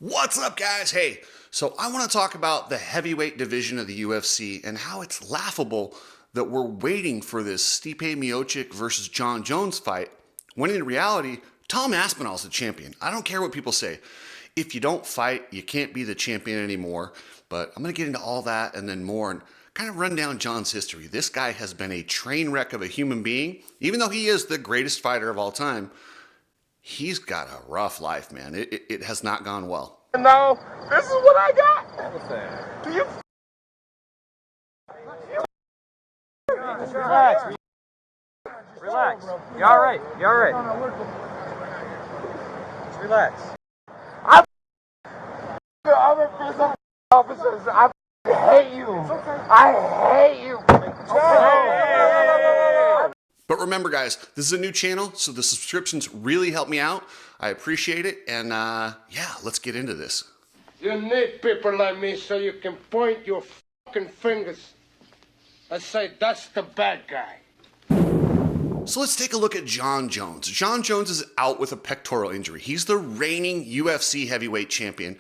What's up, guys? Hey, so I want to talk about the heavyweight division of the UFC and how it's laughable that we're waiting for this Stipe Miocic versus Jon Jones fight, when in reality, Tom Aspinall is the champion. I don't care what people say. If you don't fight, you can't be the champion anymore. But I'm going to get into all that and then more and kind of run down Jon's history. This guy has been a train wreck of a human being. Even though he is the greatest fighter of all time, he's got a rough life, man. It has not gone well. No, this is what I got. What's that? Do you? Relax. Relax. You all right? You all right? Just relax. The other police officers, I hate you. I hate you. But remember, guys, this is a new channel, so the subscriptions really help me out. I appreciate it, and yeah, let's get into this. You need people like me so you can point your fucking fingers and say, that's the bad guy. So let's take a look at Jon Jones. Jon Jones is out with a pectoral injury. He's the reigning UFC heavyweight champion,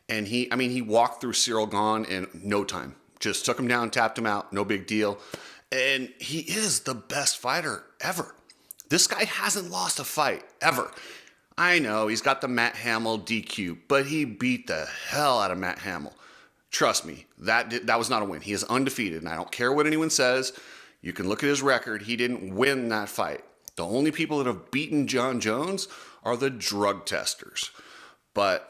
and he walked through Cyril Gahn in no time. Just took him down, tapped him out, no big deal. And he is the best fighter ever. This guy hasn't lost a fight, ever. I know, he's got the Matt Hamill DQ, but he beat the hell out of Matt Hamill. Trust me, that was not a win. He is undefeated, and I don't care what anyone says. You can look at his record. He didn't win that fight. The only people that have beaten Jon Jones are the drug testers. But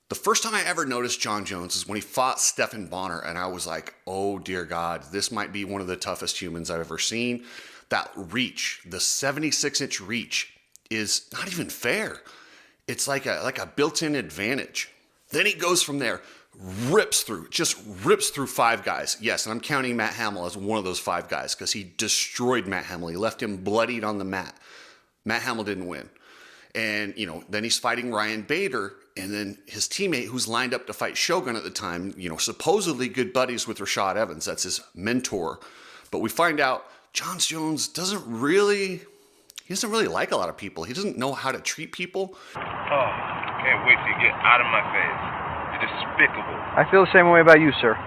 the first time I ever noticed Jon Jones is when he fought Stephan Bonner, and I was like, oh dear God, this might be one of the toughest humans I've ever seen. That reach, the 76-inch reach, is not even fair. It's like a built-in advantage. Then he goes from there, rips through five guys. Yes, and I'm counting Matt Hamill as one of those five guys because he destroyed Matt Hamill. He left him bloodied on the mat. Matt Hamill didn't win. And, then he's fighting Ryan Bader, and then his teammate who's lined up to fight Shogun at the time, supposedly good buddies with Rashad Evans. That's his mentor. But we find out Jon Jones doesn't really like a lot of people. He doesn't know how to treat people. Oh, can't wait till you get out of my face. You're despicable. I feel the same way about you, sir.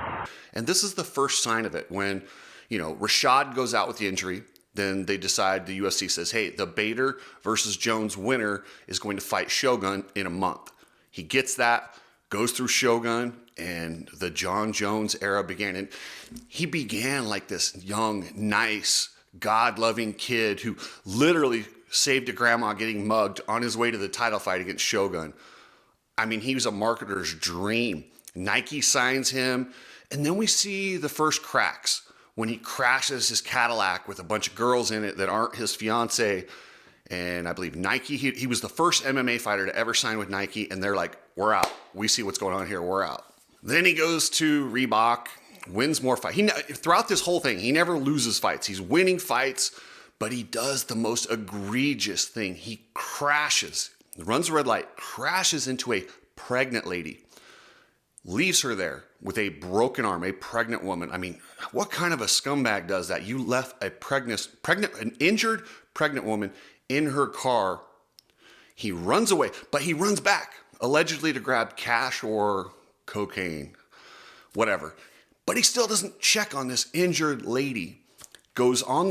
And this is the first sign of it when, Rashad goes out with the injury. Then they decide, the UFC says, hey, the Bader versus Jones winner is going to fight Shogun in a month. He gets that, goes through Shogun, and the Jon Jones era began. And he began like this young, nice, God-loving kid who literally saved a grandma getting mugged on his way to the title fight against Shogun. I mean, he was a marketer's dream. Nike signs him, and then we see the first cracks when he crashes his Cadillac with a bunch of girls in it that aren't his fiance. And I believe Nike, he was the first MMA fighter to ever sign with Nike, and they're like, we're out. We see what's going on here, we're out. Then he goes to Reebok, wins more fights. Throughout this whole thing, he never loses fights. He's winning fights, but he does the most egregious thing. He crashes, runs a red light, crashes into a pregnant lady, leaves her there with a broken arm, a pregnant woman. I mean, what kind of a scumbag does that? You left an injured pregnant woman in her car. He runs away, but he runs back, allegedly to grab cash or cocaine, whatever. But he still doesn't check on this injured lady. Goes on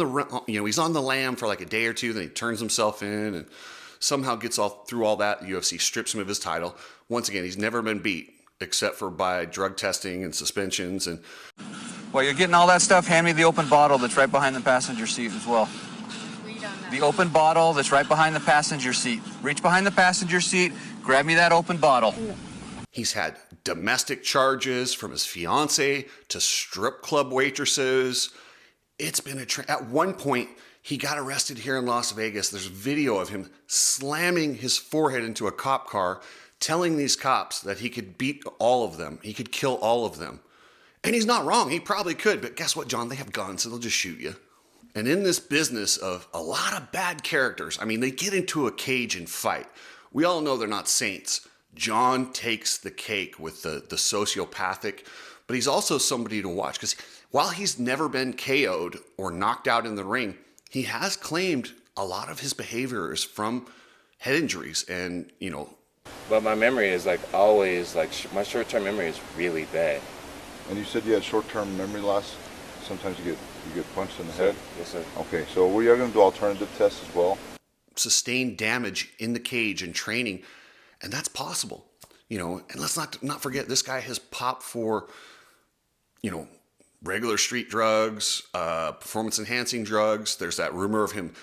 he's on the lam for like a day or two, then he turns himself in and somehow gets through all that. The UFC strips him of his title. Once again, he's never been beat except for by drug testing and suspensions. And while you're getting all that stuff, hand me the open bottle that's right behind the passenger seat as well. The open bottle that's right behind the passenger seat. Reach behind the passenger seat, grab me that open bottle. He's had domestic charges from his fiance to strip club waitresses. It's been at one point, he got arrested here in Las Vegas. There's video of him slamming his forehead into a cop car, telling these cops that he could beat all of them. He could kill all of them. And he's not wrong. He probably could. But guess what, Jon? They have guns, so they'll just shoot you. And in this business of a lot of bad characters, I mean, they get into a cage and fight. We all know they're not saints. Jon takes the cake with the sociopathic, but he's also somebody to watch because while he's never been KO'd or knocked out in the ring, he has claimed a lot of his behavior is from head injuries and, But my memory is like always like my short-term memory is really bad. And you said you had short-term memory loss. Sometimes you get punched in the head. Yes, sir. Okay, so we are going to do alternative tests as well. Sustained damage in the cage and training, and that's possible. And let's not forget, this guy has popped for, regular street drugs, performance enhancing drugs. There's that rumor of him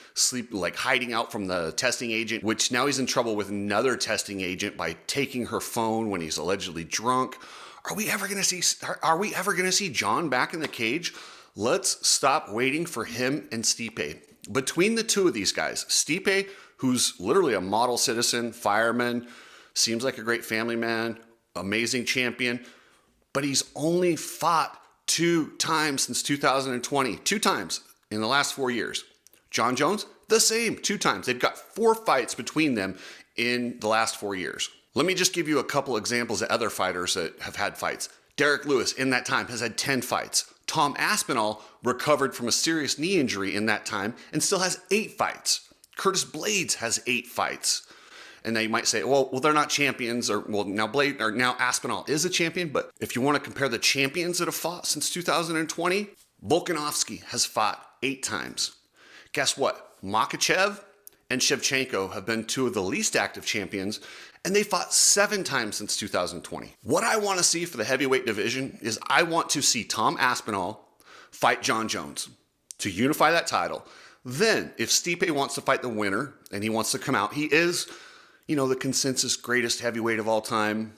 hiding out from the testing agent, which now he's in trouble with another testing agent by taking her phone when he's allegedly drunk. Are we ever going to see Jon back in the cage? Let's stop waiting for him and Stipe. Between the two of these guys, Stipe, who's literally a model citizen, fireman, seems like a great family man, amazing champion, but he's only fought 2 times since 2020. 2 times in the last 4 years. Jon Jones, the same, 2 times. They've got 4 fights between them in the last 4 years. Let me just give you a couple examples of other fighters that have had fights. Derek Lewis, in that time, has had 10 fights. Tom Aspinall recovered from a serious knee injury in that time and still has 8 fights. Curtis Blades has 8 fights. And now you might say, well, now they're not champions, now Aspinall is a champion. But if you want to compare the champions that have fought since 2020, Volkanovski has fought 8 times. Guess what? Makhachev and Shevchenko have been 2 of the least active champions, and they fought 7 times since 2020. What I want to see for the heavyweight division is I want to see Tom Aspinall fight Jon Jones to unify that title. Then, if Stipe wants to fight the winner and he wants to come out, he is, the consensus greatest heavyweight of all time,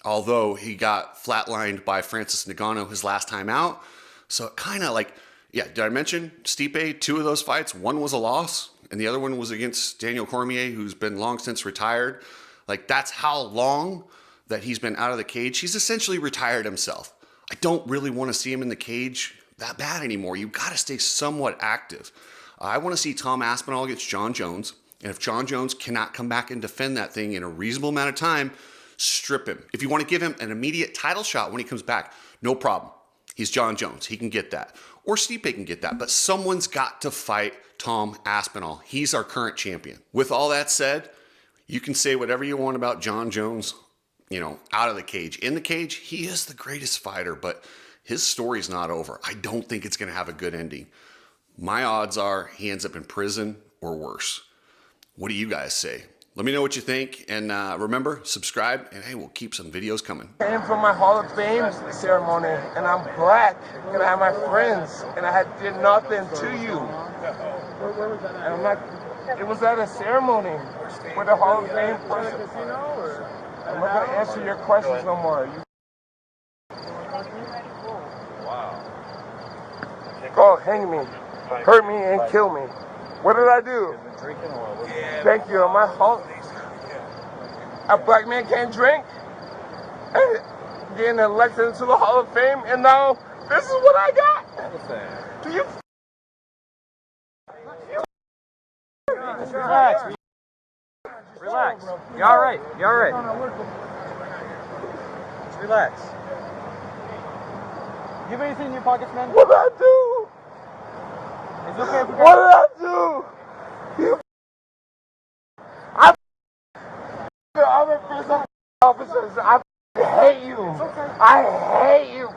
although he got flatlined by Francis Ngannou his last time out. So kind of did I mention Stipe, 2 of those fights, 1 was a loss, and the other one was against Daniel Cormier, who's been long since retired. That's how long that he's been out of the cage. He's essentially retired himself. I don't really want to see him in the cage that bad anymore. You've got to stay somewhat active. I want to see Tom Aspinall against Jon Jones. And if Jon Jones cannot come back and defend that thing in a reasonable amount of time, strip him. If you want to give him an immediate title shot when he comes back, no problem. He's Jon Jones. He can get that. Or Stipe can get that. But someone's got to fight Tom Aspinall. He's our current champion. With all that said, you can say whatever you want about Jon Jones, out of the cage. In the cage, he is the greatest fighter, but his story's not over. I don't think it's going to have a good ending. My odds are he ends up in prison or worse. What do you guys say? Let me know what you think, and remember, subscribe, and hey, we'll keep some videos coming. Came for my Hall of Fame ceremony, and I'm black, and I have my friends, and I did nothing to you. And I'm not. It was at a ceremony with the Hall of Fame person. I'm not gonna answer your questions no more. Go hang me, hurt me, and kill me. What did I do? Thank you. My Hall. A black man can't drink. And getting elected into the Hall of Fame, and now this is what I got. Do you? Relax. Relax. You all right? You all right? Just relax. You have anything in your pockets, man? What did I do? Is it okay if we What did I do? You. The other prison officers. I hate you. I hate you.